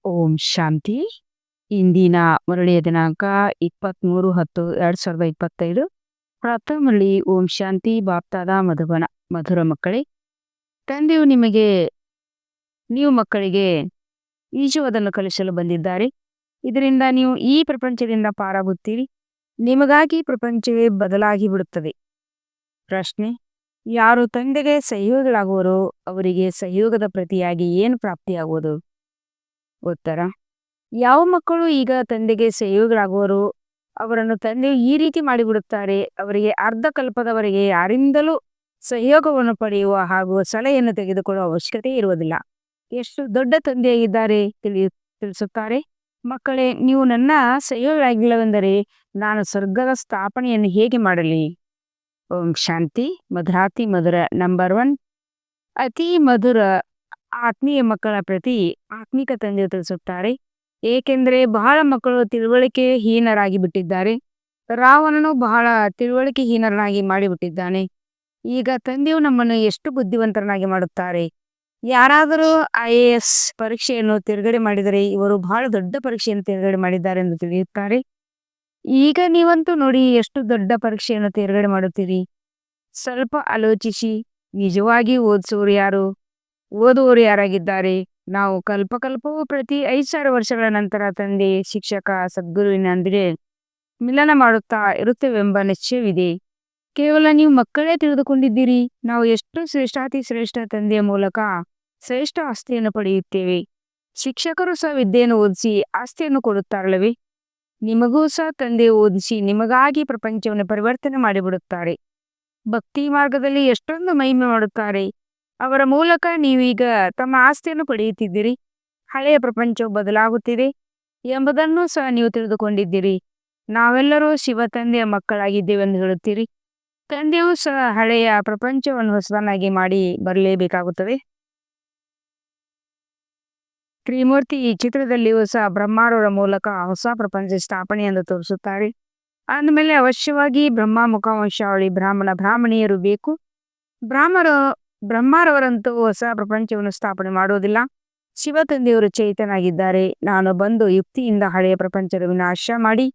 ಓಂ ಶಾಂತಿ. ಇಂದಿನ ಮುರಳಿಯ ದಿನಾಂಕ 23/10/2025. ಪ್ರಥಮ ಮುರಳಿ ಓಂ ಶಾಂತಿ ಬಾಪ್ತಾದ ಮಧುಬನ. ಮಧುರ ಮಕ್ಕಳೇ, ತಂದೆಯು ನೀವು ಮಕ್ಕಳಿಗೆ ಈಜುವುದನ್ನು ಕಲಿಸಲು ಬಂದಿದ್ದಾರೆ. ಇದರಿಂದ ನೀವು ಈ ಪ್ರಪಂಚದಿಂದ ಪಾರಾಗುತ್ತೀರಿ. ನಿಮಗಾಗಿ ಪ್ರಪಂಚವೇ ಬದಲಾಗಿ ಬಿಡುತ್ತದೆ. ಪ್ರಶ್ನೆ: ಯಾರು ತಂದೆಗೆ ಸಹಯೋಗಿಗಳಾಗುವರೋ ಅವರಿಗೆ ಸಹಯೋಗದ ಪ್ರತಿಯಾಗಿ ಏನು ಪ್ರಾಪ್ತಿಯಾಗುವುದು? ಉತ್ತರ: ಯಾವ ಮಕ್ಕಳು ಈಗ ತಂದೆಗೆ ಸಹಯೋಗಿಗಳಾಗುವರೋ ಅವರನ್ನು ತಂದೆಯು ಈ ರೀತಿ ಮಾಡಿಬಿಡುತ್ತಾರೆ. ಅವರಿಗೆ ಅರ್ಧ ಕಲ್ಪದವರೆಗೆ ಯಾರಿಂದಲೂ ಸಹಯೋಗವನ್ನು ಪಡೆಯುವ ಹಾಗೂ ಸಲಹೆಯನ್ನು ತೆಗೆದುಕೊಳ್ಳುವ ಅವಶ್ಯಕತೆ ಇರುವುದಿಲ್ಲ. ಎಷ್ಟು ದೊಡ್ಡ ತಂದೆಯಾಗಿದ್ದಾರೆ ತಿಳಿಸುತ್ತಾರೆ. ಮಕ್ಕಳೇ, ನೀವು ನನ್ನ ಸಹಯೋಗಿಗಳಾಗಿಲ್ಲವೆಂದರೆ ನಾನು ಸ್ವರ್ಗದ ಸ್ಥಾಪನೆಯನ್ನು ಹೇಗೆ ಮಾಡಲಿ? ಓಂ ಶಾಂತಿ. ಮಧುರಾತಿ ಮಧುರ ನಂಬರ್ 1. ಅತಿ ಮಧುರ ಆತ್ಮೀಯ ಮಕ್ಕಳ ಪ್ರತಿ ಆತ್ಮಿಕ ತಂದೆಯು ತಿಳಿಸುತ್ತಾರೆ. ಏಕೆಂದರೆ ಬಹಳ ಮಕ್ಕಳು ತಿಳುವಳಿಕೆ ಹೀನರಾಗಿ ಬಿಟ್ಟಿದ್ದಾರೆ. ರಾವಣನು ಬಹಳ ತಿಳುವಳಿಕೆ ಹೀನರನಾಗಿ ಮಾಡಿಬಿಟ್ಟಿದ್ದಾನೆ. ಈಗ ತಂದೆಯು ನಮ್ಮನ್ನು ಎಷ್ಟು ಬುದ್ಧಿವಂತರನ್ನಾಗಿ ಮಾಡುತ್ತಾರೆ. ಯಾರಾದರೂ IAS ಪರೀಕ್ಷೆಯನ್ನು ತಿರುಗಡೆ ಮಾಡಿದರೆ ಇವರು ಬಹಳ ದೊಡ್ಡ ಪರೀಕ್ಷೆಯನ್ನು ತಿರುಗಡೆ ಮಾಡಿದ್ದಾರೆ ಎಂದು ತಿಳಿಯುತ್ತಾರೆ. ಈಗ ನೀವಂತೂ ನೋಡಿ ಎಷ್ಟು ದೊಡ್ಡ ಪರೀಕ್ಷೆಯನ್ನು ತಿರುಗಡೆ ಮಾಡುತ್ತೀರಿ. ಸ್ವಲ್ಪ ಆಲೋಚಿಸಿ. ನಿಜವಾಗಿ ಓದುವವರು ಯಾರಾಗಿದ್ದಾರೆ? ನಾವು ಕಲ್ಪಕಲ್ಪವೂ ಪ್ರತಿ 5,000 ವರ್ಷಗಳ ನಂತರ ತಂದೆ, ಶಿಕ್ಷಕ, ಸದ್ಗುರುವಿನೊಂದಿಗೆ ಮಿಲನ ಮಾಡುತ್ತಾ ಇರುತ್ತೇವೆಂಬ ನಿಶ್ಚಯವಿದೆ. ಕೇವಲ ನೀವು ಮಕ್ಕಳೇ ತಿಳಿದುಕೊಂಡಿದ್ದೀರಿ. ನಾವು ಎಷ್ಟು ಶ್ರೇಷ್ಠಾತಿ ಶ್ರೇಷ್ಠ ತಂದೆಯ ಮೂಲಕ ಶ್ರೇಷ್ಠ ಆಸ್ತಿಯನ್ನು ಪಡೆಯುತ್ತೇವೆ. ಶಿಕ್ಷಕರು ಸಹ ವಿದ್ಯೆಯನ್ನು ಓದಿಸಿ ಆಸ್ತಿಯನ್ನು ಕೊಡುತ್ತಾರಲ್ಲವೇ? ನಿಮಗೂ ಸಹ ತಂದೆ ಓದಿಸಿ ನಿಮಗಾಗಿ ಪ್ರಪಂಚವನ್ನು ಪರಿವರ್ತನೆ ಮಾಡಿಬಿಡುತ್ತಾರೆ. ಭಕ್ತಿ ಮಾರ್ಗದಲ್ಲಿ ಎಷ್ಟೊಂದು ಮಹಿಮೆ ಮಾಡುತ್ತಾರೆ. ಅವರ ಮೂಲಕ ನೀವೀಗ ತಮ್ಮ ಆಸ್ತಿಯನ್ನು ಪಡೆಯುತ್ತಿದ್ದೀರಿ. ಹಳೆಯ ಪ್ರಪಂಚವು ಬದಲಾಗುತ್ತಿದೆ ಎಂಬುದನ್ನು ಸಹ ನೀವು ತಿಳಿದುಕೊಂಡಿದ್ದೀರಿ. ನಾವೆಲ್ಲರೂ ಶಿವ ತಂದೆಯ ಮಕ್ಕಳಾಗಿದ್ದೇವೆಂದು ಹೇಳುತ್ತೀರಿ. ತಂದೆಯೂ ಸಹ ಹಳೆಯ ಪ್ರಪಂಚವನ್ನು ಹೊಸದನ್ನಾಗಿ ಮಾಡಿ ಬರಲೇಬೇಕಾಗುತ್ತದೆ. ತ್ರಿಮೂರ್ತಿ ಈ ಚಿತ್ರದಲ್ಲಿಯೂ ಸಹ ಬ್ರಹ್ಮರವರ ಮೂಲಕ ಹೊಸ ಪ್ರಪಂಚ ಸ್ಥಾಪನೆ ಎಂದು ತೋರಿಸುತ್ತಾರೆ. ಅಂದಮೇಲೆ ಅವಶ್ಯವಾಗಿ ಬ್ರಹ್ಮ ಮುಖವಂಶಾವಳಿ ಬ್ರಾಹ್ಮಣಿಯರು ಬೇಕು. ಬ್ರಹ್ಮರವರಂತೂ ಹೊಸ ಪ್ರಪಂಚವನ್ನು ಸ್ಥಾಪನೆ ಮಾಡುವುದಿಲ್ಲ. ಶಿವ ತಂದೆಯವರು ಚೈತನ್ಯನಾಗಿದ್ದಾರೆ. ನಾನು ಬಂದು ಯುಕ್ತಿಯಿಂದ ಹಳೆಯ ಪ್ರಪಂಚದ ವಿನಾಶ ಮಾಡಿ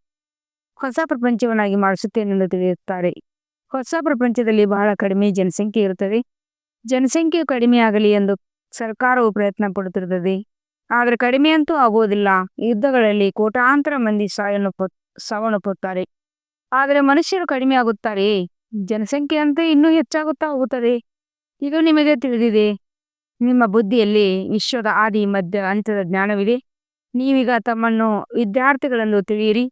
ಹೊಸ ಪ್ರಪಂಚವನ್ನಾಗಿ ಮಾಡಿಸುತ್ತೇನೆಂದು ತಿಳಿಯುತ್ತಾರೆ. ಹೊಸ ಪ್ರಪಂಚದಲ್ಲಿ ಬಹಳ ಕಡಿಮೆ ಜನಸಂಖ್ಯೆ ಇರುತ್ತದೆ. ಜನಸಂಖ್ಯೆಯು ಕಡಿಮೆಯಾಗಲಿ ಎಂದು ಸರ್ಕಾರವು ಪ್ರಯತ್ನ ಪಡುತ್ತಿರುತ್ತದೆ. ಆದರೆ ಕಡಿಮೆ ಅಂತೂ ಆಗುವುದಿಲ್ಲ. ಯುದ್ಧಗಳಲ್ಲಿ ಕೋಟಾಂತರ ಮಂದಿ ಸಾವನ್ನಪ್ಪುತ್ತಾರೆ. ಆದರೆ ಮನುಷ್ಯರು ಕಡಿಮೆ ಆಗುತ್ತಾರೆ. ಜನಸಂಖ್ಯೆ ಅಂತೂ ಇನ್ನೂ ಹೆಚ್ಚಾಗುತ್ತಾ ಹೋಗುತ್ತದೆ. ಇದು ನಿಮಗೆ ತಿಳಿದಿದೆ. ನಿಮ್ಮ ಬುದ್ಧಿಯಲ್ಲಿ ವಿಶ್ವದ ಆದಿ ಮಧ್ಯ ಅಂತ್ಯದ ಜ್ಞಾನವಿದೆ. ನೀವೀಗ ತಮ್ಮನ್ನು ವಿದ್ಯಾರ್ಥಿಗಳೆಂದು ತಿಳಿಯಿರಿ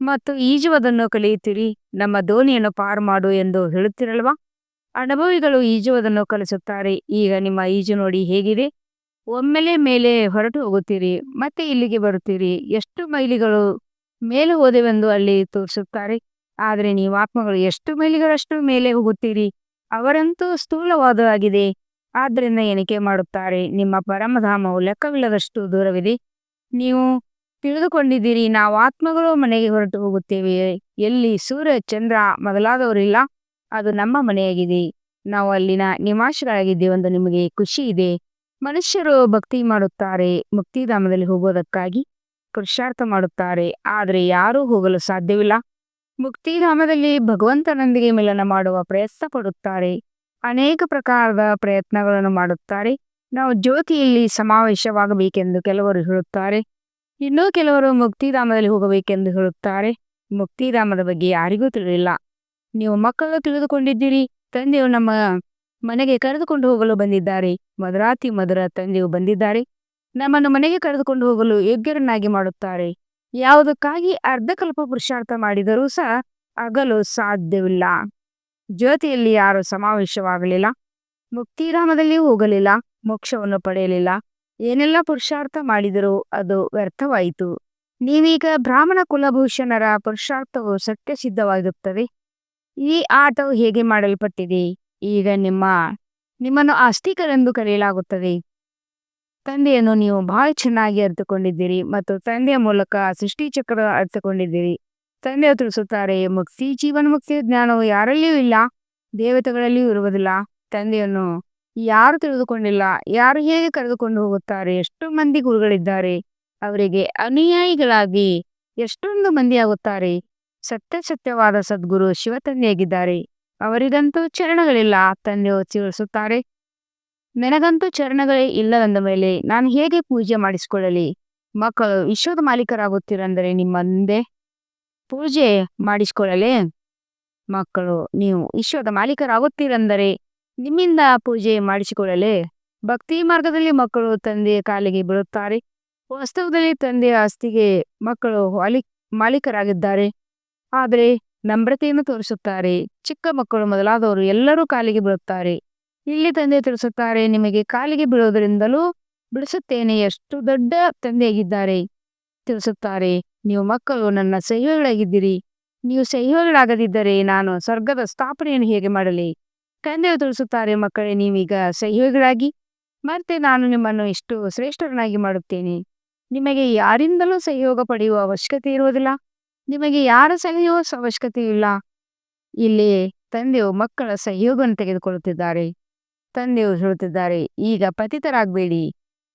ಮತ್ತು ಈಜುವುದನ್ನು ಕಲಿಯುತ್ತೀರಿ. ನಮ್ಮ ದೋಣಿಯನ್ನು ಪಾರು ಮಾಡು ಎಂದು ಹೇಳುತ್ತಿರಲ್ವಾ? ಅನುಭವಿಗಳು ಈಜುವುದನ್ನು ಕಲಿಸುತ್ತಾರೆ. ಈಗ ನಿಮ್ಮ ಈಜು ನೋಡಿ ಹೇಗಿದೆ. ಒಮ್ಮೆಲೆ ಮೇಲೆ ಹೊರಟು ಹೋಗುತ್ತೀರಿ, ಮತ್ತೆ ಇಲ್ಲಿಗೆ ಬರುತ್ತೀರಿ. ಎಷ್ಟು ಮೈಲಿಗಳು ಮೇಲೆ ಹೋದೆವೆಂದು ಅಲ್ಲಿ ತೋರಿಸುತ್ತಾರೆ. ಆದರೆ ನೀವು ಆತ್ಮಗಳು ಎಷ್ಟು ಮೈಲಿಗಳಷ್ಟು ಮೇಲೆ ಹೋಗುತ್ತೀರಿ. ಅವರಂತೂ ಸ್ಥೂಲವಾದವಾಗಿದೆ. ಆದ್ದರಿಂದ ಎಣಿಕೆ ಮಾಡುತ್ತಾರೆ. ನಿಮ್ಮ ಪರಮಧಾಮವು ಲೆಕ್ಕವಿಲ್ಲದಷ್ಟು ದೂರವಿದೆ. ನೀವು ತಿಳಿದುಕೊಂಡಿದ್ದೀರಿ, ನಾವು ಆತ್ಮಗಳು ಮನೆಗೆ ಹೊರಟು ಹೋಗುತ್ತೇವೆ. ಎಲ್ಲಿ ಸೂರ್ಯ ಚಂದ್ರ ಮೊದಲಾದವರಿಲ್ಲ, ಅದು ನಮ್ಮ ಮನೆಯಾಗಿದೆ. ನಾವು ಅಲ್ಲಿನ ನಿವಾಸಿಗಳಾಗಿದ್ದೇವೆಂದು ನಿಮಗೆ ಖುಷಿ ಇದೆ. ಮನುಷ್ಯರು ಭಕ್ತಿ ಮಾಡುತ್ತಾರೆ, ಮುಕ್ತಿಧಾಮದಲ್ಲಿ ಹೋಗೋದಕ್ಕಾಗಿ ಪುರುಷಾರ್ಥ ಮಾಡುತ್ತಾರೆ. ಆದರೆ ಯಾರೂ ಹೋಗಲು ಸಾಧ್ಯವಿಲ್ಲ. ಮುಕ್ತಿಧಾಮದಲ್ಲಿ ಭಗವಂತನೊಂದಿಗೆ ಮಿಲನ ಮಾಡುವ ಪ್ರಯತ್ನ ಪಡುತ್ತಾರೆ. ಅನೇಕ ಪ್ರಕಾರದ ಪ್ರಯತ್ನಗಳನ್ನು ಮಾಡುತ್ತಾರೆ. ನಾವು ಜ್ಯೋತಿಯಲ್ಲಿ ಸಮಾವೇಶವಾಗಬೇಕೆಂದು ಕೆಲವರು ಹೇಳುತ್ತಾರೆ. ಇನ್ನೂ ಕೆಲವರು ಮುಕ್ತಿಧಾಮದಲ್ಲಿ ಹೋಗಬೇಕೆಂದು ಹೇಳುತ್ತಾರೆ. ಮುಕ್ತಿಧಾಮದ ಬಗ್ಗೆ ಯಾರಿಗೂ ತಿಳಿದಿಲ್ಲ. ನೀವು ಮಕ್ಕಳು ತಿಳಿದುಕೊಂಡಿದ್ದೀರಿ. ತಂದೆಯು ನಮ್ಮ ಮನೆಗೆ ಕರೆದುಕೊಂಡು ಹೋಗಲು ಬಂದಿದ್ದಾರೆ. ಮಧುರಾತಿ ಮಧುರ ತಂದೆಯು ಬಂದಿದ್ದಾರೆ. ನಮ್ಮನ್ನು ಮನೆಗೆ ಕರೆದುಕೊಂಡು ಹೋಗಲು ಯೋಗ್ಯರನ್ನಾಗಿ ಮಾಡುತ್ತಾರೆ. ಯಾವುದಕ್ಕಾಗಿ ಅರ್ಧಕಲ್ಪ ಪುರುಷಾರ್ಥ ಮಾಡಿದರೂ ಸಹ ಆಗಲು ಸಾಧ್ಯವಿಲ್ಲ. ಜ್ಯೋತಿಯಲ್ಲಿ ಯಾರು ಸಮಾವೇಶವಾಗಲಿಲ್ಲ, ಮುಕ್ತಿಧಾಮದಲ್ಲಿ ಹೋಗಲಿಲ್ಲ, ಮೋಕ್ಷವನ್ನು ಪಡೆಯಲಿಲ್ಲ. ಏನೆಲ್ಲ ಪುರುಷಾರ್ಥ ಮಾಡಿದರೂ ಅದು ವ್ಯರ್ಥವಾಯಿತು. ನೀವೀಗ ಬ್ರಾಹ್ಮಣ ಕುಲಭೂಷಣರ ಪುರುಷಾರ್ಥವು ಸತ್ಯಸಿದ್ಧವಾಗುತ್ತದೆ. ಈ ಆಟವು ಹೇಗೆ ಮಾಡಲ್ಪಟ್ಟಿದೆ? ಈಗ ನಿಮ್ಮನ್ನು ಆಸ್ತಿಕರೆಂದು ಕರೆಯಲಾಗುತ್ತದೆ. ತಂದೆಯನ್ನು ನೀವು ಬಹಳ ಚೆನ್ನಾಗಿ ಅರ್ಥಕೊಂಡಿದ್ದೀರಿ ಮತ್ತು ತಂದೆಯ ಮೂಲಕ ಸೃಷ್ಟಿಚಕ್ರ ಅರ್ಥಕೊಂಡಿದ್ದೀರಿ. ತಂದೆಯು ತಿಳಿಸುತ್ತಾರೆ, ಮುಕ್ತಿ ಜೀವನ ಮುಕ್ತಿಯ ಜ್ಞಾನವು ಯಾರಲ್ಲಿಯೂ ಇಲ್ಲ, ದೇವತೆಗಳಲ್ಲಿಯೂ ಇರುವುದಿಲ್ಲ. ತಂದೆಯನ್ನು ಯಾರು ತಿಳಿದುಕೊಂಡಿಲ್ಲ. ಯಾರು ಹೇಗೆ ಕರೆದುಕೊಂಡು ಹೋಗುತ್ತಾರೆ? ಎಷ್ಟು ಮಂದಿ ಗುರುಗಳಿದ್ದಾರೆ. ಅವರಿಗೆ ಅನುಯಾಯಿಗಳಾಗಿ ಎಷ್ಟೊಂದು ಮಂದಿ ಆಗುತ್ತಾರೆ. ಸತ್ಯವಾದ ಸದ್ಗುರು ಶಿವತಂದೆಯಾಗಿದ್ದಾರೆ. ಅವರಿಗಂತೂ ಚರಣಗಳಿಲ್ಲ. ತಂದೆಯು ತಿಳಿಸುತ್ತಾರೆ, ನನಗಂತೂ ಚರಣಗಳೇ ಇಲ್ಲವೆಂದ ಮೇಲೆ ನಾನು ಹೇಗೆ ಪೂಜೆ ಮಾಡಿಸಿಕೊಳ್ಳಲಿ? ಮಕ್ಕಳು ವಿಶ್ವದ ಮಾಲೀಕರಾಗುತ್ತೀರೆಂದರೆ ನಿಮ್ಮ ಮುಂದೆ ಪೂಜೆ ಮಾಡಿಸಿಕೊಳ್ಳಲೇ? ಮಕ್ಕಳು ನೀವು ವಿಶ್ವದ ಮಾಲೀಕರಾಗುತ್ತೀರೆಂದರೆ ನಿಮ್ಮಿಂದ ಪೂಜೆ ಮಾಡಿಸಿಕೊಳ್ಳಲೇ? ಭಕ್ತಿ ಮಾರ್ಗದಲ್ಲಿ ಮಕ್ಕಳು ತಂದೆಯ ಕಾಲಿಗೆ ಬೀಳುತ್ತಾರೆ. ವಾಸ್ತವದಲ್ಲಿ ತಂದೆಯ ಆಸ್ತಿಗೆ ಮಕ್ಕಳು ಮಾಲೀಕರಾಗಿದ್ದಾರೆ. ಆದರೆ ನಮ್ರತೆಯನ್ನು ತೋರಿಸುತ್ತಾರೆ. ಚಿಕ್ಕ ಮಕ್ಕಳು ಮೊದಲಾದವರು ಎಲ್ಲರೂ ಕಾಲಿಗೆ ಬೀಳುತ್ತಾರೆ. ಇಲ್ಲಿ ತಂದೆ ತಿಳಿಸುತ್ತಾರೆ, ನಿಮಗೆ ಕಾಲಿಗೆ ಬೀಳುವುದರಿಂದಲೂ ಬಿಡಿಸುತ್ತೇನೆ. ಎಷ್ಟು ದೊಡ್ಡ ತಂದೆಯಾಗಿದ್ದಾರೆ ತಿಳಿಸುತ್ತಾರೆ. ನೀವು ಮಕ್ಕಳು ನನ್ನ ಸಹಯೋಗಿಗಳಾಗಿದ್ದೀರಿ. ನೀವು ಸಹಯೋಗಿಗಳಾಗದಿದ್ದರೆ ನಾನು ಸ್ವರ್ಗದ ಸ್ಥಾಪನೆಯನ್ನು ಹೇಗೆ ಮಾಡಲಿ? ತಂದೆಯು ತಿಳಿಸುತ್ತಾರೆ, ಮಕ್ಕಳೇ, ನೀವೀಗ ಸಹಯೋಗಿಗಳಾಗಿ ಮತ್ತೆ ನಾನು ನಿಮ್ಮನ್ನು ಎಷ್ಟು ಶ್ರೇಷ್ಠರನ್ನಾಗಿ ಮಾಡುತ್ತೇನೆ. ನಿಮಗೆ ಯಾರಿಂದಲೂ ಸಹಯೋಗ ಪಡೆಯುವ ಅವಶ್ಯಕತೆ ಇರುವುದಿಲ್ಲ. ನಿಮಗೆ ಯಾರ ಸಲಹೆಯೂ ಅವಶ್ಯಕತೆ ಇಲ್ಲ. ಇಲ್ಲಿ ತಂದೆಯು ಮಕ್ಕಳ ಸಹಯೋಗವನ್ನು ತೆಗೆದುಕೊಳ್ಳುತ್ತಿದ್ದಾರೆ. ತಂದೆಯು ಹೇಳುತ್ತಿದ್ದಾರೆ, ಈಗ ಪತಿತರಾಗಬೇಡಿ,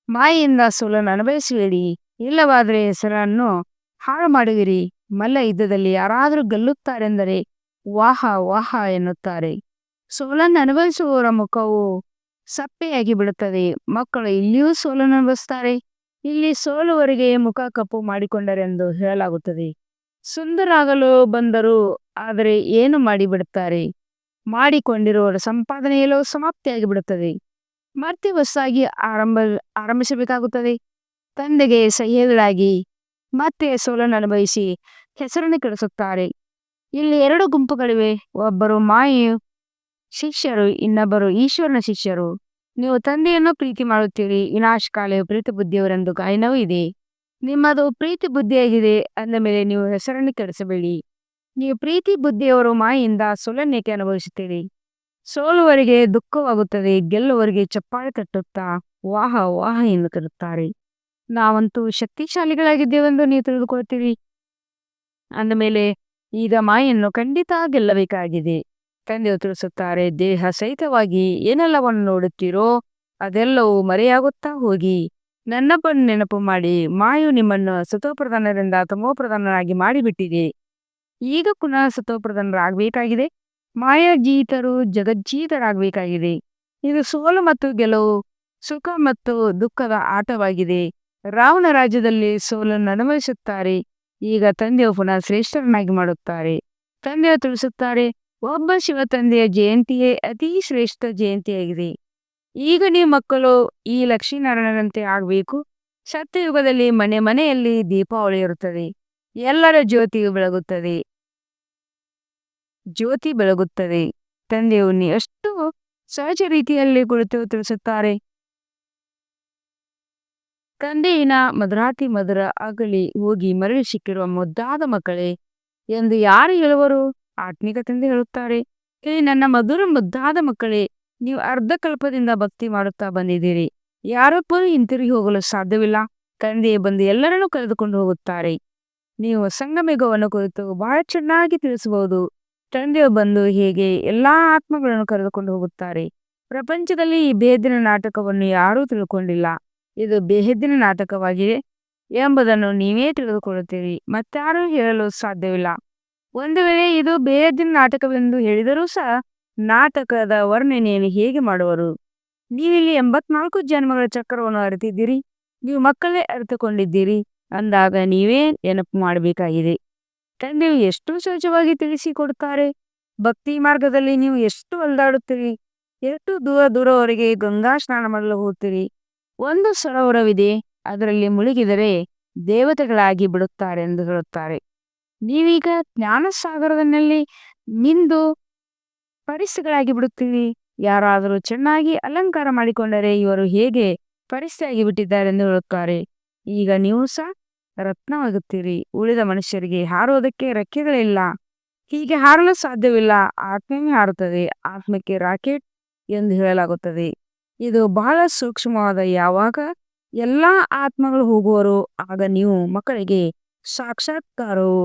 ಮಾಯೆಯಿಂದ ಸೋಲನ್ನು ಅನುಭವಿಸಬೇಡಿ. ಇಲ್ಲವಾದರೆ ಹೆಸರನ್ನು ಹಾಳು ಮಾಡುವಿರಿ. ಮಲ್ಲ ಯುದ್ಧದಲ್ಲಿ ಯಾರಾದರೂ ಗೆಲ್ಲುತ್ತಾರೆಂದರೆ ವಾಹ ವಾಹ ಎನ್ನುತ್ತಾರೆ. ಸೋಲನ್ನು ಅನುಭವಿಸುವವರ ಮುಖವು ಸಪ್ಪೆಯಾಗಿ ಬಿಡುತ್ತದೆ. ಮಕ್ಕಳು ಇಲ್ಲಿಯೂ ಸೋಲನ್ನು ಅನುಭವಿಸ್ತಾರೆ. ಇಲ್ಲಿ ಸೋಲುವವರಿಗೆ ಮುಖ ಕಪ್ಪು ಮಾಡಿಕೊಂಡರೆಂದು ಹೇಳಲಾಗುತ್ತದೆ. ಸುಂದರಾಗಲು ಬಂದರು, ಆದರೆ ಏನು ಮಾಡಿಬಿಡುತ್ತಾರೆ? ಮಾಡಿಕೊಂಡಿರುವವರ ಸಂಪಾದನೆಯಲ್ಲೂ ಸಮಾಪ್ತಿಯಾಗಿ ಬಿಡುತ್ತದೆ. ಮತ್ತೆ ಹೊಸದಾಗಿ ಆರಂಭಿಸಬೇಕಾಗುತ್ತದೆ. ತಂದೆಗೆ ಸಹ್ಯಗಳಾಗಿ ಮತ್ತೆ ಸೋಲನ್ನು ಅನುಭವಿಸಿ ಹೆಸರನ್ನು ಕೆಡಿಸುತ್ತಾರೆ. ಇಲ್ಲಿ ಎರಡು ಗುಂಪುಗಳಿವೆ. ಒಬ್ಬರು ಮಾಯೆಯ ಶಿಷ್ಯರು, ಇನ್ನೊಬ್ಬರು ಈಶ್ವರನ ಶಿಷ್ಯರು. ನೀವು ತಂದೆಯನ್ನು ಪ್ರೀತಿ ಮಾಡುತ್ತೀರಿ. ವಿನಾಶಕಾಲೆಯು ಪ್ರೀತಿ ಬುದ್ಧಿಯವರೆಂದು ಗಾಯನವೂ ಇದೆ. ನಿಮ್ಮದು ಪ್ರೀತಿ ಬುದ್ಧಿಯಾಗಿದೆ ಅಂದ ಮೇಲೆ ನೀವು ಹೆಸರನ್ನು ಕೆಡಿಸಬೇಡಿ. ನೀವು ಪ್ರೀತಿ ಬುದ್ಧಿಯವರು ಮಾಯೆಯಿಂದ ಸೋಲನ್ನೇಕೆ ಅನುಭವಿಸುತ್ತೀರಿ? ಸೋಲುವವರಿಗೆ ದುಃಖವಾಗುತ್ತದೆ, ಗೆಲ್ಲುವವರಿಗೆ ಚಪ್ಪಾಳೆ ತಟ್ಟುತ್ತಾ ವಾಹ ವಾಹ ಎನ್ನುತ್ತಿರುತ್ತಾರೆ. ನಾವಂತೂ ಶಕ್ತಿಶಾಲಿಗಳಾಗಿದ್ದೇವೆಂದು ನೀವು ತಿಳಿದುಕೊಳ್ತೀರಿ. ಅಂದ ಮೇಲೆ ಈಗ ಮಾಯನ್ನು ಖಂಡಿತ ಗೆಲ್ಲಬೇಕಾಗಿದೆ. ತಂದೆಯು ತಿಳಿಸುತ್ತಾರೆ, ದೇಹ ಸಹಿತವಾಗಿ ಏನೆಲ್ಲವನ್ನು ನೋಡುತ್ತೀರೋ ಅದೆಲ್ಲವೂ ಮರೆಯಾಗುತ್ತಾ ಹೋಗಿ ನನ್ನಪ್ಪನ್ನು ನೆನಪು ಮಾಡಿ. ಮಾಯು ನಿಮ್ಮನ್ನು ಸತೋಪ್ರಧಾನರಿಂದ ತಮೋಪ್ರಧಾನರಾಗಿ ಮಾಡಿಬಿಟ್ಟಿದೆ. ಈಗ ಪುನಃ ಸತೋಪ್ರಧಾನರಾಗಬೇಕಾಗಿದೆ. ಮಾಯಾಜೀತರು ಜಗಜ್ಜೀತರಾಗಬೇಕಾಗಿದೆ. ಇದು ಸೋಲು ಮತ್ತು ಗೆಲುವು, ಸುಖ ಮತ್ತು ದುಃಖದ ಆಟವಾಗಿದೆ. ರಾವಣ ರಾಜ್ಯದಲ್ಲಿ ಸೋಲನ್ನು ಅನುಭವಿಸುತ್ತಾರೆ. ಈಗ ತಂದೆಯು ಪುನಃ ಶ್ರೇಷ್ಠರನ್ನಾಗಿ ಮಾಡುತ್ತಾರೆ. ತಂದೆಯು ತಿಳಿಸುತ್ತಾರೆ, ಒಬ್ಬ ಶಿವ ತಂದೆಯ ಜಯಂತಿಯೇ ಅತಿ ಶ್ರೇಷ್ಠ ಜಯಂತಿಯಾಗಿದೆ. ಈಗ ನೀವು ಮಕ್ಕಳು ಈ ಲಕ್ಷ್ಮೀನಾರಾಯಣರಂತೆ ಆಗಬೇಕು. ಸತ್ಯಯುಗದಲ್ಲಿ ಮನೆ ಮನೆಯಲ್ಲಿ ದೀಪಾವಳಿ ಇರುತ್ತದೆ. ಎಲ್ಲರ ಜ್ಯೋತಿ ಬೆಳಗುತ್ತದೆ. ತಂದೆಯು ಎಷ್ಟು ಸಹಜ ರೀತಿಯಲ್ಲಿ ಕುಳಿತು ತಿಳಿಸುತ್ತಾರೆ. ತಂದೆಯಿನ ಮಧುರಾತಿ ಮಧುರ ಆಗಲಿ ಹೋಗಿ ಮರಳಿ ಸಿಕ್ಕಿರುವ ಮುದ್ದಾದ ಮಕ್ಕಳೇ ಎಂದು ಯಾರು ಹೇಳುವರು? ಆತ್ಮಿಕ ತಂದೆ ಹೇಳುತ್ತಾರೆ, ನನ್ನ ಮಧುರ ಮುದ್ದಾದ ಮಕ್ಕಳೇ, ನೀವು ಅರ್ಧ ಕಲ್ಪದಿಂದ ಭಕ್ತಿ ಮಾಡುತ್ತಾ ಬಂದಿದ್ದೀರಿ. ಯಾರೊಬ್ಬರೂ ಹಿಂತಿರುಗಿ ಹೋಗಲು ಸಾಧ್ಯವಿಲ್ಲ. ತಂದೆಯೇ ಬಂದು ಎಲ್ಲರನ್ನೂ ಕರೆದುಕೊಂಡು ಹೋಗುತ್ತಾರೆ. ನೀವು ಸಂಗಮಯುಗವನ್ನು ಕುರಿತು ಬಹಳ ಚೆನ್ನಾಗಿ ತಿಳಿಸಬಹುದು. ತಂದೆಯು ಬಂದು ಹೇಗೆ ಎಲ್ಲಾ ಆತ್ಮಗಳನ್ನು ಕರೆದುಕೊಂಡು ಹೋಗುತ್ತಾರೆ. ಪ್ರಪಂಚದಲ್ಲಿ ಈ ಬೇಹದ್ದಿನ ನಾಟಕವನ್ನು ಯಾರೂ ತಿಳ್ಕೊಂಡಿಲ್ಲ. ಇದು ಬೇಹದ್ದಿನ ನಾಟಕವಾಗಿದೆ ಎಂಬುದನ್ನು ನೀವೇ ತಿಳಿದುಕೊಳ್ಳುತ್ತೀರಿ. ಮತ್ತಾರೂ ಹೇಳಲು ಸಾಧ್ಯವಿಲ್ಲ. ಒಂದು ವೇಳೆ ಇದು ಬೇಹದ್ದಿನ ನಾಟಕವೆಂದು ಹೇಳಿದರೂ ಸಹ ನಾಟಕದ ವರ್ಣನೆಯನ್ನು ಹೇಗೆ ಮಾಡುವರು? ನೀವಿಲ್ಲಿ 84 ಜನ್ಮಗಳ ಚಕ್ರವನ್ನು ಅರಿತಿದ್ದೀರಿ. ನೀವು ಮಕ್ಕಳೇ ಅರಿತುಕೊಂಡಿದ್ದೀರಿ ಅಂದಾಗ ನೀವೇ ನೆನಪು ಮಾಡಬೇಕಾಗಿದೆ. ತಂದೆಯು ಎಷ್ಟು ಸಹಜವಾಗಿ ತಿಳಿಸಿಕೊಡುತ್ತಾರೆ. ಭಕ್ತಿ ಮಾರ್ಗದಲ್ಲಿ ನೀವು ಎಷ್ಟು ಅಲ್ದಾಡುತ್ತೀರಿ. ಎಷ್ಟು ದೂರವರೆಗೆ ಗಂಗಾ ಸ್ನಾನ ಮಾಡಲು ಹೋಗ್ತೀರಿ. ಒಂದು ಸರೋವರವಿದೆ, ಅದರಲ್ಲಿ ಮುಳುಗಿದರೆ ದೇವತೆಗಳಾಗಿ ಬಿಡುತ್ತಾರೆ ಎಂದು ಹೇಳುತ್ತಾರೆ. ನೀವೀಗ ಜ್ಞಾನಸಾಗರದಲ್ಲಿ ಮಿಂದು ಪರಿಸ್ಥಿತಿಗಳಾಗಿ ಬಿಡುತ್ತೀರಿ. ಯಾರಾದರೂ ಚೆನ್ನಾಗಿ ಅಲಂಕಾರ ಮಾಡಿಕೊಂಡರೆ ಇವರು ಹೇಗೆ ಪರಿಸ್ಥಿತಿಯಾಗಿ ಬಿಟ್ಟಿದ್ದಾರೆ ಎಂದು ಹೇಳುತ್ತಾರೆ. ಈಗ ನೀವು ಸಹ ರತ್ನವಾಗುತ್ತೀರಿ. ಉಳಿದ ಮನುಷ್ಯರಿಗೆ ಹಾರುವುದಕ್ಕೆ ರೆಕ್ಕೆಗಳಿಲ್ಲ. ಹೀಗೆ ಹಾರಲು ಸಾಧ್ಯವಿಲ್ಲ. ಆತ್ಮವೇ ಹಾರುತ್ತದೆ. ಆತ್ಮಕ್ಕೆ ರಾಕೆಟ್ ಎಂದು ಹೇಳಲಾಗುತ್ತದೆ. ಇದು ಬಹಳ ಸೂಕ್ಷ್ಮವಾದ. ಯಾವಾಗ ಎಲ್ಲ ಆತ್ಮಗಳು ಹೋಗುವರು ಆಗ ನೀವು ಮಕ್ಕಳಿಗೆ ಸಾಕ್ಷಾತ್ಕಾರವು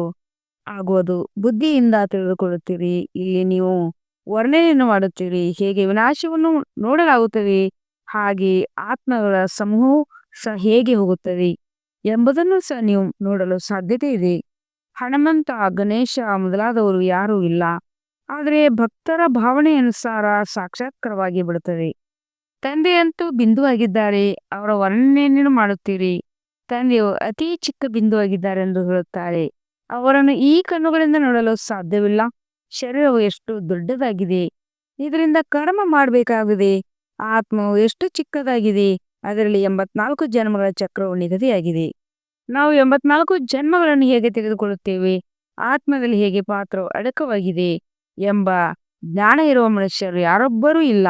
ಆಗುವುದು. ಬುದ್ಧಿಯಿಂದ ತಿಳಿದುಕೊಳ್ಳುತ್ತೀರಿ. ಇಲ್ಲಿ ನೀವು ವರ್ಣನೆಯನ್ನು ಮಾಡುತ್ತೀರಿ. ಹೇಗೆ ವಿನಾಶವನ್ನು ನೋಡಲಾಗುತ್ತದೆ ಹಾಗೆ ಆತ್ಮಗಳ ಸಮೂಹವು ಸಹ ಹೇಗೆ ಹೋಗುತ್ತದೆ. ಎಂಬುದನ್ನು ಸಹ ನೀವು ನೋಡಲು ಸಾಧ್ಯತೆ ಇದೆ. ಹನುಮಂತ, ಗಣೇಶ ಮೊದಲಾದವರು ಯಾರೂ ಇಲ್ಲ, ಆದರೆ ಭಕ್ತರ ಭಾವನೆಯನುಸಾರ ಸಾಕ್ಷಾತ್ಕಾರವಾಗಿ ಬಿಡುತ್ತದೆ. ತಂದೆಯಂತೂ ಬಿಂದುವಾಗಿದ್ದಾರೆ, ಅವರ ವರ್ಣನೆಯನ್ನು ಮಾಡುತ್ತೀರಿ. ತಂದೆಯು ಅತಿ ಚಿಕ್ಕ ಬಿಂದುವಾಗಿದ್ದಾರೆ ಎಂದು ಹೇಳುತ್ತಾರೆ. ಅವರನ್ನು ಈ ಕಣ್ಣುಗಳಿಂದ ನೋಡಲು ಸಾಧ್ಯವಿಲ್ಲ. ಶರೀರವು ಎಷ್ಟು ದೊಡ್ಡದಾಗಿದೆ, ಇದರಿಂದ ಕರ್ಮ ಮಾಡಬೇಕಾಗಿದೆ. ಆತ್ಮವು ಎಷ್ಟು ಚಿಕ್ಕದಾಗಿದೆ, ಅದರಲ್ಲಿ 84 ಜನ್ಮಗಳ ಚಕ್ರವು ನಿಗದಿಯಾಗಿದೆ. ನಾವು 84 ಜನ್ಮಗಳನ್ನು ಹೇಗೆ ತೆಗೆದುಕೊಳ್ಳುತ್ತೇವೆ, ಆತ್ಮದಲ್ಲಿ ಹೇಗೆ ಪಾತ್ರವು ಅಡಕವಾಗಿದೆ ಎಂಬ ಜ್ಞಾನ ಇರುವ ಮನುಷ್ಯರು ಯಾರೊಬ್ಬರೂ ಇಲ್ಲ.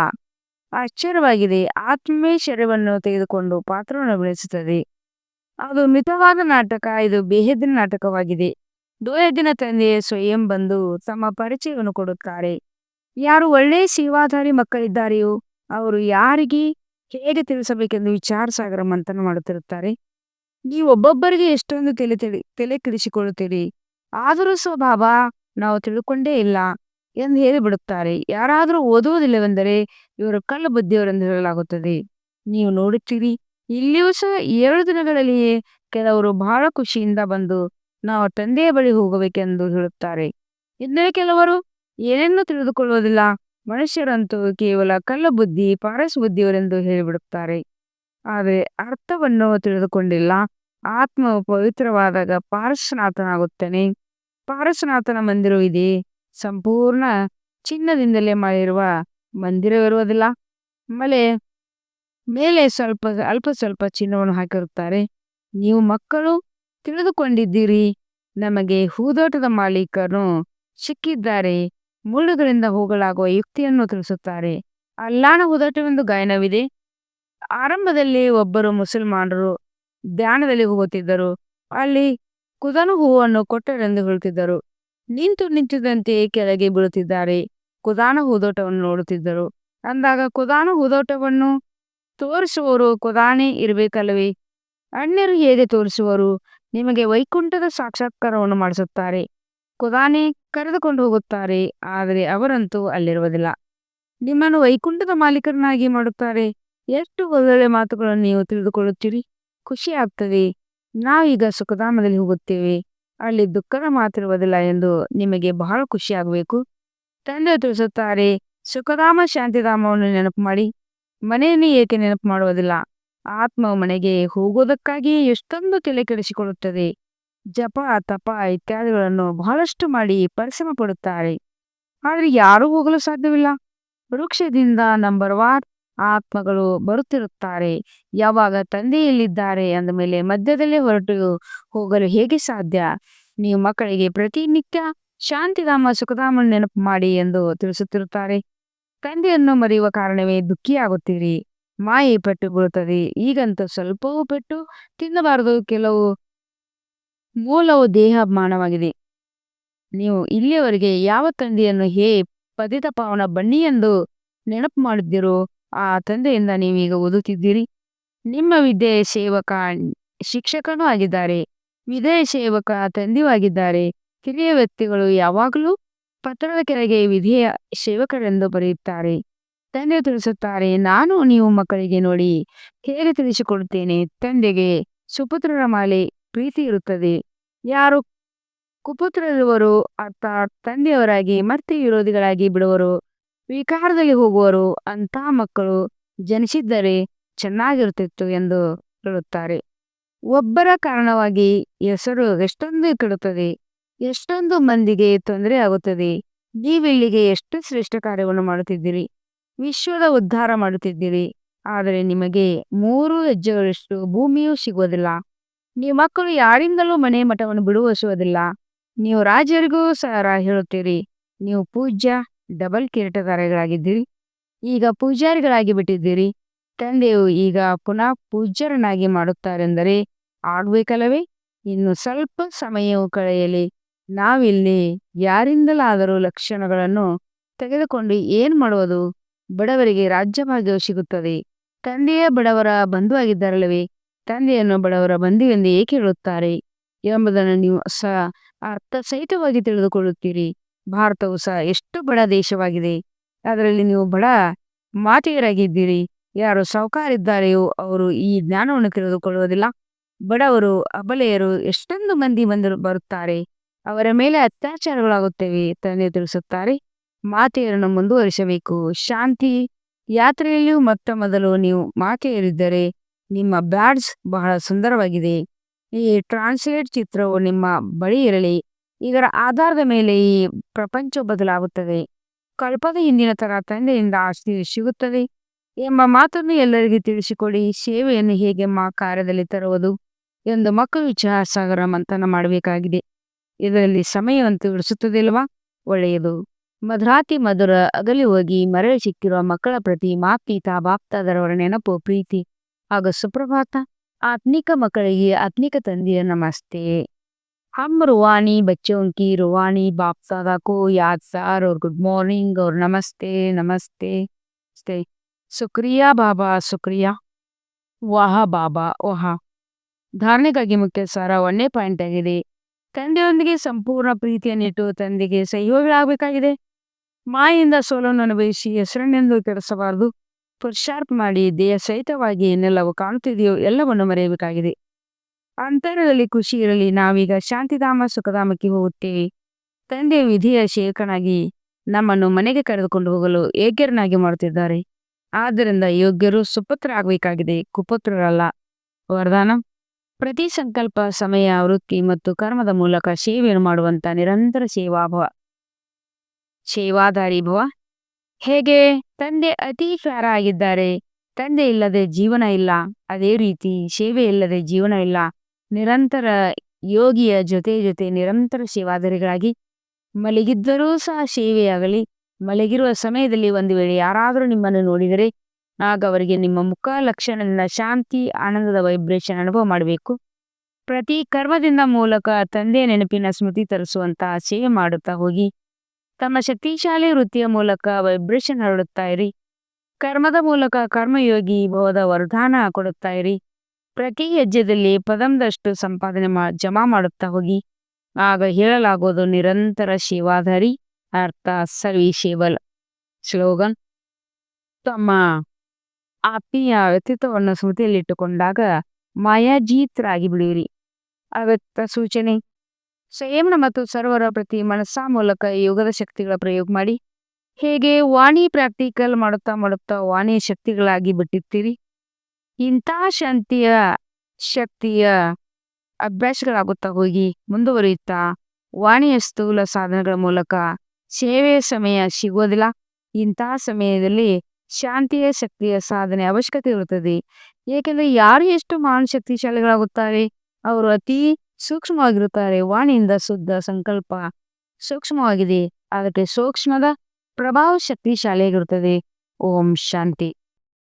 ಆಶ್ಚರ್ಯವಾಗಿದೆ. ಆತ್ಮವೇ ಶರೀರವನ್ನು ತೆಗೆದುಕೊಂಡು ಪಾತ್ರವನ್ನು ಬೆಳೆಸುತ್ತದೆ. ಅದು ಮಿತವಾದ ನಾಟಕ, ಇದು ಬೇಹದ್ದಿನ ನಾಟಕವಾಗಿದೆ. ದೋಯದಿನ ತಂದೆಯೇ ಸ್ವಯಂ ಬಂದು ತಮ್ಮ ಪರಿಚಯವನ್ನು ಕೊಡುತ್ತಾರೆ. ಯಾರು ಒಳ್ಳೆಯ ಸೇವಾಧಾರಿ ಮಕ್ಕಳಿದ್ದಾರೆಯೋ ಅವರು ಯಾರಿಗೆ ಹೇಗೆ ತಿಳಿಸಬೇಕೆಂದು ವಿಚಾರ ಸಾಗರ ಮಂಥನ ಮಾಡುತ್ತಿರುತ್ತಾರೆ. ನೀವು ಒಬ್ಬೊಬ್ಬರಿಗೆ ಎಷ್ಟೊಂದು ತಲೆ ಕೆಡಿಸಿಕೊಳ್ಳುತ್ತೀರಿ. ಆದರೂ ಸ್ವಭಾವ ನಾವು ತಿಳ್ಕೊಂಡೇ ಇಲ್ಲ ಎಂದು ಹೇಳಿಬಿಡುತ್ತಾರೆ. ಯಾರಾದರೂ ಓದುವುದಿಲ್ಲವೆಂದರೆ ಇವರು ಕಳ್ಳ ಬುದ್ಧಿಯವರೆಂದು ಹೇಳಲಾಗುತ್ತದೆ. ನೀವು ನೋಡುತ್ತೀರಿ, ಇಲ್ಲಿಯೂ ಸಹ 7 ದಿನಗಳಲ್ಲಿಯೇ ಕೆಲವರು ಬಹಳ ಖುಷಿಯಿಂದ ಬಂದು ನಾವು ತಂದೆಯ ಬಳಿ ಹೋಗಬೇಕೆಂದು ಹೇಳುತ್ತಾರೆ. ಇನ್ನು ಕೆಲವರು ಏನನ್ನೂ ತಿಳಿದುಕೊಳ್ಳುವುದಿಲ್ಲ, ಮನುಷ್ಯರಂತೂ ಕೇವಲ ಕಳ್ಳ ಬುದ್ಧಿ, ಪಾರಸ್ ಬುದ್ಧಿಯವರೆಂದು ಹೇಳಿಬಿಡುತ್ತಾರೆ. ಆದರೆ ಅರ್ಥವನ್ನು ತಿಳಿದುಕೊಂಡಿಲ್ಲ. ಆತ್ಮವು ಪವಿತ್ರವಾದಾಗ ಪಾರಸನಾಥನಾಗುತ್ತಾನೆ. ಪಾರಸನಾಥನ ಮಂದಿರವಿದೆ. ಸಂಪೂರ್ಣ ಚಿನ್ನದಿಂದಲೇ ಮಾಡಿರುವ ಮಂದಿರವಿರುವುದಿಲ್ಲ. ಮೇಲೆ ಅಲ್ಪ ಸ್ವಲ್ಪ ಚಿನ್ನವನ್ನು ಹಾಕಿರುತ್ತಾರೆ. ನೀವು ಮಕ್ಕಳು ತಿಳಿದುಕೊಂಡಿದ್ದೀರಿ, ನಮಗೆ ಹೂದೋಟದ ಮಾಲೀಕನು ಸಿಕ್ಕಿದ್ದಾರೆ. ಮುಳ್ಳುಗಳಿಂದ ಹೋಗಲಾಗುವ ಯುಕ್ತಿಯನ್ನು ತಿಳಿಸುತ್ತಾರೆ. ಅಲ್ಲಾನ ಹೂದೋಟವೆಂದು ಗಾಯನವಿದೆ. ಆರಂಭದಲ್ಲಿ ಒಬ್ಬರು ಮುಸಲ್ಮಾನರು ಧ್ಯಾನದಲ್ಲಿ ಹೋಗುತ್ತಿದ್ದರು. ಅಲ್ಲಿ ಕುದನು ಹೂವನ್ನು ಕೊಟ್ಟರೆಂದು ಹೇಳುತ್ತಿದ್ದರು. ನಿಂತಿದ್ದಂತೆ ಕೆಳಗೆ ಬೀಳುತ್ತಿದ್ದಾರೆ. ಕುದಾನ ಹೂದೋಟವನ್ನು ನೋಡುತ್ತಿದ್ದರು. ಅಂದಾಗ ಕುದಾನ ಹೂದೋಟವನ್ನು ತೋರಿಸುವವರು ಕುದಾನೇ ಇರಬೇಕಲ್ಲವೇ? ಅನ್ಯರು ಹೇಗೆ ತೋರಿಸುವರು? ನಿಮಗೆ ವೈಕುಂಠದ ಸಾಕ್ಷಾತ್ಕಾರವನ್ನು ಮಾಡಿಸುತ್ತಾರೆ. ಕುದಾನೇ ಕರೆದುಕೊಂಡು ಹೋಗುತ್ತಾರೆ, ಆದರೆ ಅವರಂತೂ ಅಲ್ಲಿರುವುದಿಲ್ಲ. ನಿಮ್ಮನ್ನು ವೈಕುಂಠದ ಮಾಲೀಕರನ್ನಾಗಿ ಮಾಡುತ್ತಾರೆ. ಎಷ್ಟು ಒಳ್ಳೊಳ್ಳೆ ಮಾತುಗಳನ್ನು ನೀವು ತಿಳಿದುಕೊಳ್ಳುತ್ತೀರಿ. ಖುಷಿ ಆಗ್ತದೆ. ನಾವೀಗ ಸುಖಧಾಮದಲ್ಲಿ ಹೋಗುತ್ತೇವೆ, ಅಲ್ಲಿ ದುಃಖದ ಮಾತಿರುವುದಿಲ್ಲ ಎಂದು ನಿಮಗೆ ಬಹಳ ಖುಷಿ ಆಗಬೇಕು. ತಂದೆ ತಿಳಿಸುತ್ತಾರೆ, ಸುಖಧಾಮ ಶಾಂತಿಧಾಮವನ್ನು ನೆನಪು ಮಾಡಿ, ಮನೆಯನ್ನು ಏಕೆ ನೆನಪು ಮಾಡುವುದಿಲ್ಲ? ಆತ್ಮವು ಮನೆಗೆ ಹೋಗುವುದಕ್ಕಾಗಿಯೇ ಎಷ್ಟೊಂದು ತಲೆ ಕೆಡಿಸಿಕೊಳ್ಳುತ್ತದೆ. ಜಪ, ತಪ ಇತ್ಯಾದಿಗಳನ್ನು ಬಹಳಷ್ಟು ಮಾಡಿ ಪರಿಶ್ರಮ ಪಡುತ್ತಾರೆ, ಆದರೆ ಯಾರೂ ಹೋಗಲು ಸಾಧ್ಯವಿಲ್ಲ. ವೃಕ್ಷದಿಂದ ನಂಬರ್ವಾರ್ ಆತ್ಮಗಳು ಬರುತ್ತಿರುತ್ತಾರೆ. ಯಾವಾಗ ತಂದೆಯಲ್ಲಿದ್ದಾರೆ ಅಂದ ಮೇಲೆ ಮಧ್ಯದಲ್ಲೇ ಹೊರಟು ಹೋಗಲು ಹೇಗೆ ಸಾಧ್ಯ? ನೀವು ಮಕ್ಕಳಿಗೆ ಪ್ರತಿನಿತ್ಯ ಶಾಂತಿಧಾಮ, ಸುಖಧಾಮ ನೆನಪು ಮಾಡಿ ಎಂದು ತಿಳಿಸುತ್ತಿರುತ್ತಾರೆ. ತಂದೆಯನ್ನು ಮರೆಯುವ ಕಾರಣವೇ ದುಃಖಿಯಾಗುತ್ತೀರಿ. ಮಾಯೆ ಪೆಟ್ಟು ಬೀಳುತ್ತದೆ. ಈಗಂತೂ ಸ್ವಲ್ಪವೂ ಪೆಟ್ಟು ತಿನ್ನಬಾರದು. ಕೆಲವು ಮೂಲವು ದೇಹಾಭಿಮಾನವಾಗಿದೆ. ನೀವು ಇಲ್ಲಿಯವರೆಗೆ ಯಾವ ತಂದೆಯನ್ನು ಹೇ ಪತಿತ ಪಾವನ ಬನ್ನಿ ಎಂದು ನೆನಪು ಮಾಡಿದ್ದೀರೋ ಆ ತಂದೆಯಿಂದ ನೀವೀಗ ಓದುತ್ತಿದ್ದೀರಿ. ನಿಮ್ಮ ವಿದ್ಯೆಯ ಸೇವಕ ಶಿಕ್ಷಕನೂ ಆಗಿದ್ದಾರೆ. ವಿಧೇಯ ಸೇವಕ ತಂದೆಯೂ ಆಗಿದ್ದಾರೆ. ಹಿರಿಯ ವ್ಯಕ್ತಿಗಳು ಯಾವಾಗಲೂ ಪತ್ರದ ಕೆಳಗೆ ವಿಧೇಯ ಸೇವಕರೆಂದು ಬರೆಯುತ್ತಾರೆ. ತಂದೆ ತಿಳಿಸುತ್ತಾರೆ, ನಾನು ನೀವು ಮಕ್ಕಳಿಗೆ ನೋಡಿ ಹೇಗೆ ತಿಳಿಸಿಕೊಡುತ್ತೇನೆ. ತಂದೆಗೆ ಸುಪುತ್ರರ ಮೇಲೆ ಪ್ರೀತಿ ಇರುತ್ತದೆ. ಯಾರು ಕುಪುತ್ರರಿರುವರು, ಅರ್ಥಾತ್ ತಂದೆಯವರಾಗಿ ಮತ್ತೆ ವಿರೋಧಿಗಳಾಗಿ ಬಿಡುವರು, ವಿಕಾರದಲ್ಲಿ ಹೋಗುವರು, ಅಂಥ ಮಕ್ಕಳು ಜನಿಸಿದ್ದರೆ ಚೆನ್ನಾಗಿರುತ್ತಿತ್ತು ಎಂದು ಹೇಳುತ್ತಾರೆ. ಒಬ್ಬರ ಕಾರಣವಾಗಿ ಹೆಸರು ಎಷ್ಟೊಂದು ಕೆಡುತ್ತದೆ, ಎಷ್ಟೊಂದು ಮಂದಿಗೆ ತೊಂದರೆ ಆಗುತ್ತದೆ. ನೀವಿಲ್ಲಿಗೆ ಎಷ್ಟು ಶ್ರೇಷ್ಠ ಕಾರ್ಯವನ್ನು ಮಾಡುತ್ತಿದ್ದೀರಿ, ವಿಶ್ವದ ಉದ್ಧಾರ ಮಾಡುತ್ತಿದ್ದೀರಿ, ಆದರೆ ನಿಮಗೆ 3 ಹೆಜ್ಜೆಗಳಷ್ಟು ಭೂಮಿಯೂ ಸಿಗುವುದಿಲ್ಲ. ನೀವು ಮಕ್ಕಳು ಯಾರಿಂದಲೂ ಮನೆ ಮಠವನ್ನು ಬಿಡುವಸುವುದಿಲ್ಲ. ನೀವು ರಾಜರಿಗೂ ಸಹ ಹೇಳುತ್ತೀರಿ, ನೀವು ಪೂಜ್ಯ ಡಬಲ್ ಕಿರೀಟಧಾರಿಗಳಾಗಿದ್ದೀರಿ, ಈಗ ಪೂಜಾರಿಗಳಾಗಿ ಬಿಟ್ಟಿದ್ದೀರಿ. ತಂದೆಯು ಈಗ ಪುನಃ ಪೂಜ್ಯರನ್ನಾಗಿ ಮಾಡುತ್ತಾರೆಂದರೆ ಆಗ್ಬೇಕಲ್ಲವೇ? ಇನ್ನು ಸ್ವಲ್ಪ ಸಮಯವು ಕಳೆಯಲಿ. ನಾವಿಲ್ಲಿ ಯಾರಿಂದಲಾದರೂ ಲಕ್ಷಣಗಳನ್ನು ತೆಗೆದುಕೊಂಡು ಏನ್ ಮಾಡುವುದು? ಬಡವರಿಗೆ ರಾಜ್ಯಭಾಗ್ಯವು ಸಿಗುತ್ತದೆ. ತಂದೆಯೇ ಬಡವರ ಬಂಧುವಾಗಿದ್ದಾರಲ್ಲವೇ? ತಂದೆಯನ್ನು ಬಡವರ ಬಂಧುವೆಂದು ಏಕೆ ಹೇಳುತ್ತಾರೆ ಎಂಬುದನ್ನು ನೀವು ಸಹ ಅರ್ಥಸಹಿತವಾಗಿ ತಿಳಿದುಕೊಳ್ಳುತ್ತೀರಿ. ಭಾರತವು ಸಹ ಎಷ್ಟು ಬಡ ದೇಶವಾಗಿದೆ, ಅದರಲ್ಲಿ ನೀವು ಬಡ ಮಾತೆಯರಾಗಿದ್ದೀರಿ. ಯಾರು ಸಾಹುಕಾರಿದ್ದಾರೆಯೋ ಅವರು ಈ ಜ್ಞಾನವನ್ನು ತಿಳಿದುಕೊಳ್ಳುವುದಿಲ್ಲ. ಬಡವರು, ಅಬಲೆಯರು ಎಷ್ಟೊಂದು ಮಂದಿ ಬರುತ್ತಾರೆ. ಅವರ ಮೇಲೆ ಅತ್ಯಾಚಾರಗಳಾಗುತ್ತವೆ ತಂದೆ ತಿಳಿಸುತ್ತಾರೆ. ಮಾತೆಯರನ್ನು ಮುಂದುವರಿಸಬೇಕು. ಶಾಂತಿ ಯಾತ್ರೆಯಲ್ಲಿಯೂ ಮೊತ್ತ ಮೊದಲು ನೀವು ಮಾತೆಯರಿದ್ದರೆ ನಿಮ್ಮ ಬ್ಯಾಡ್ಜ್ ಬಹಳ ಸುಂದರವಾಗಿದೆ. ಈ ಟ್ರಾನ್ಸ್ಲೇಟ್ ಚಿತ್ರವು ನಿಮ್ಮ ಬಳಿ ಇರಲಿ. ಇದರ ಆಧಾರದ ಮೇಲೆ ಈ ಪ್ರಪಂಚವು ಬದಲಾಗುತ್ತದೆ. ಕಲ್ಪದ ಹಿಂದಿನ ತರ ತಂದೆಯಿಂದ ಆಸ್ತಿ ಸಿಗುತ್ತದೆ ಎಂಬ ಮಾತನ್ನು ಎಲ್ಲರಿಗೂ ತಿಳಿಸಿಕೊಡಿ. ಸೇವೆಯನ್ನು ಹೇಗೆ ಕಾರ್ಯದಲ್ಲಿ ತರುವುದು ಎಂದು ಮಕ್ಕಳು ವಿಚಾರಸಾಗರ ಮಂಥನ ಮಾಡಬೇಕಾಗಿದೆ. ಇದರಲ್ಲಿ ಸಮಯವಂತೂ ಉಳಿಸುತ್ತದಿಲ್ವಾ? ಒಳ್ಳೆಯದು. ಮಧುರಾತಿ ಮಧುರ ಅಗಲಿ ಹೋಗಿ ಮರಳಿ ಸಿಕ್ಕಿರುವ ಮಕ್ಕಳ ಪ್ರತಿ ಮಾಪೀತ ಬಾಪ್ತಾದರವರ ನೆನಪು, ಪ್ರೀತಿ ಹಾಗೂ ಸುಪ್ರಭಾತ. ಆತ್ಮಿಕ ಮಕ್ಕಳಿಗೆ ಆತ್ಮಿಕ ತಂದೆಯ ನಮಸ್ತೆ. हम रूहानी बच्चों की रूहानी बाप दादा को याद सार और गुड मॉर्निंग और नमस्ते नमस्ते नमस्ते। शुक्रिया बाबा, शुक्रिया. ವಾಹ ಬಾಬಾ ವಾಹ. ಧಾರಣೆಗಾಗಿ ಮುಖ್ಯ ಸಾರ 1ನೇ ಪಾಯಿಂಟ್ ಆಗಿದೆ. ತಂದೆಯೊಂದಿಗೆ ಸಂಪೂರ್ಣ ಪ್ರೀತಿಯನ್ನಿಟ್ಟು ತಂದೆಗೆ ಸಹಯೋಗಿಗಳಾಗಬೇಕಾಗಿದೆ. ಮಾಯಿಂದ ಸೋಲನ್ನು ಅನುಭವಿಸಿ ಹೆಸರನ್ನೆಂದು ಕೆಡಿಸಬಾರದು. ಪುರುಷಾರ್ಥ ಮಾಡಿ ದೇಹ ಸಹಿತವಾಗಿ ಏನೆಲ್ಲವೂ ಕಾಣುತ್ತಿದೆಯೋ ಎಲ್ಲವನ್ನು ಮರೆಯಬೇಕಾಗಿದೆ. ಅಂತರದಲ್ಲಿ ಖುಷಿ ಇರಲಿ. ನಾವೀಗ ಶಾಂತಿಧಾಮ ಸುಖಧಾಮಕ್ಕೆ ಹೋಗುತ್ತೇವೆ. ತಂದೆಯ ವಿಧಿಯ ಸೇವಕನಾಗಿ ನಮ್ಮನ್ನು ಮನೆಗೆ ಕರೆದುಕೊಂಡು ಹೋಗಲು ಯೋಗ್ಯರನ್ನಾಗಿ ಮಾಡುತ್ತಿದ್ದಾರೆ. ಆದ್ದರಿಂದ ಯೋಗ್ಯರು ಸುಪುತ್ರ ಆಗಬೇಕಾಗಿದೆ, ಕುಪುತ್ರರಲ್ಲ. ವರದಾನ: ಪ್ರತಿ ಸಂಕಲ್ಪ, ಸಮಯ, ವೃತ್ತಿ ಮತ್ತು ಕರ್ಮದ ಮೂಲಕ ಸೇವೆಯನ್ನು ಮಾಡುವಂತ ನಿರಂತರ ಸೇವಾಧಾರಿ ಭವ. ಹೇಗೆ ತಂದೆ ಅತಿ ಪ್ಯಾರ ಆಗಿದ್ದಾರೆ, ತಂದೆ ಇಲ್ಲದೆ ಜೀವನ ಇಲ್ಲ, ಅದೇ ರೀತಿ ಸೇವೆ ಇಲ್ಲದೆ ಜೀವನ ಇಲ್ಲ. ನಿರಂತರ ಯೋಗಿಯ ಜೊತೆ ಜೊತೆ ನಿರಂತರ ಸೇವಾಧಾರಿಗಳಾಗಿ ಮಲಗಿದ್ದರೂ ಸಹ ಸೇವೆಯಾಗಲಿ. ಮಲಗಿರುವ ಸಮಯದಲ್ಲಿ ಒಂದು ವೇಳೆ ಯಾರಾದರೂ ನಿಮ್ಮನ್ನು ನೋಡಿದರೆ ಆಗ ಅವರಿಗೆ ನಿಮ್ಮ ಮುಖ ಲಕ್ಷಣದಿಂದ ಶಾಂತಿ, ಆನಂದದ ವೈಬ್ರೇಷನ್ ಅನುಭವ ಮಾಡಬೇಕು. ಪ್ರತಿ ಕರ್ಮದಿಂದ ಮೂಲಕ ತಂದೆಯ ನೆನಪಿನ ಸ್ಮೃತಿ ತರಿಸುವಂತಹ ಸೇವೆ ಮಾಡುತ್ತಾ ಹೋಗಿ. ತಮ್ಮ ಶಕ್ತಿಶಾಲಿ ವೃತ್ತಿಯ ಮೂಲಕ ವೈಬ್ರೇಷನ್ ಹರಡುತ್ತಾ ಇರಿ. ಕರ್ಮದ ಮೂಲಕ ಕರ್ಮಯೋಗಿ ಭವದ ವರದಾನ ಕೊಡುತ್ತಾ ಇರಿ. ಪ್ರತಿ ಹೆಜ್ಜೆದಲ್ಲಿ ಪದಂದಷ್ಟು ಸಂಪಾದನೆ ಜಮಾ ಮಾಡುತ್ತಾ ಹೋಗಿ. ಆಗ ಹೇಳಲಾಗೋದು ನಿರಂತರ ಸೇವಾಧಾರಿ, ಅರ್ಥ ಸರ್ವೀಸೇಬಲ್. ಸ್ಲೋಗನ್: ತಮ್ಮ ಆತ್ಮೀಯ ವ್ಯಕ್ತಿತ್ವವನ್ನು ಸ್ಮೃತಿಯಲ್ಲಿಟ್ಟುಕೊಂಡಾಗ ಮಾಯಾಜೀತರಾಗಿ ಬಿಡುವಿರಿ. ಅವ್ಯಕ್ತ ಸೂಚನೆ: ಸಂಯಮನ ಮತ್ತು ಸರ್ವರ ಪ್ರತಿ ಮನಸ್ಸಾ ಮೂಲಕ ಯೋಗದ ಶಕ್ತಿಗಳ ಪ್ರಯೋಗ ಮಾಡಿ. ಹೇಗೆ ವಾಣಿ ಪ್ರಾಕ್ಟಿಕಲ್ ಮಾಡುತ್ತಾ ಮಾಡುತ್ತಾ ವಾಣಿಯ ಶಕ್ತಿಗಳಾಗಿ ಬಿಟ್ಟಿರ್ತೀರಿ. ಇಂಥ ಶಕ್ತಿಯ ಅಭ್ಯಾಸಗಳಾಗುತ್ತಾ ಹೋಗಿ ಮುಂದುವರಿಯುತ್ತಾ ವಾಣಿಯ ಸ್ಥೂಲ ಸಾಧನಗಳ ಮೂಲಕ ಸೇವೆಯ ಸಮಯ ಸಿಗೋದಿಲ್ಲ. ಇಂತಹ ಸಮಯದಲ್ಲಿ ಶಾಂತಿಯ ಶಕ್ತಿಯ ಸಾಧನೆ ಅವಶ್ಯಕತೆ ಇರುತ್ತದೆ. ಏಕೆಂದರೆ ಯಾರು ಎಷ್ಟು ಮಹಾನ್ ಶಕ್ತಿಶಾಲಿಗಳಾಗುತ್ತಾರೆ ಅವರು ಅತಿ ಸೂಕ್ಷ್ಮವಾಗಿರುತ್ತಾರೆ. ವಾಣಿಯಿಂದ ಶುದ್ಧ ಸಂಕಲ್ಪ ಸೂಕ್ಷ್ಮವಾಗಿದೆ, ಅದಕ್ಕೆ ಸೂಕ್ಷ್ಮದ ಪ್ರಭಾವ ಶಕ್ತಿಶಾಲಿಯಾಗಿರುತ್ತದೆ. ಓಂ ಶಾಂತಿ.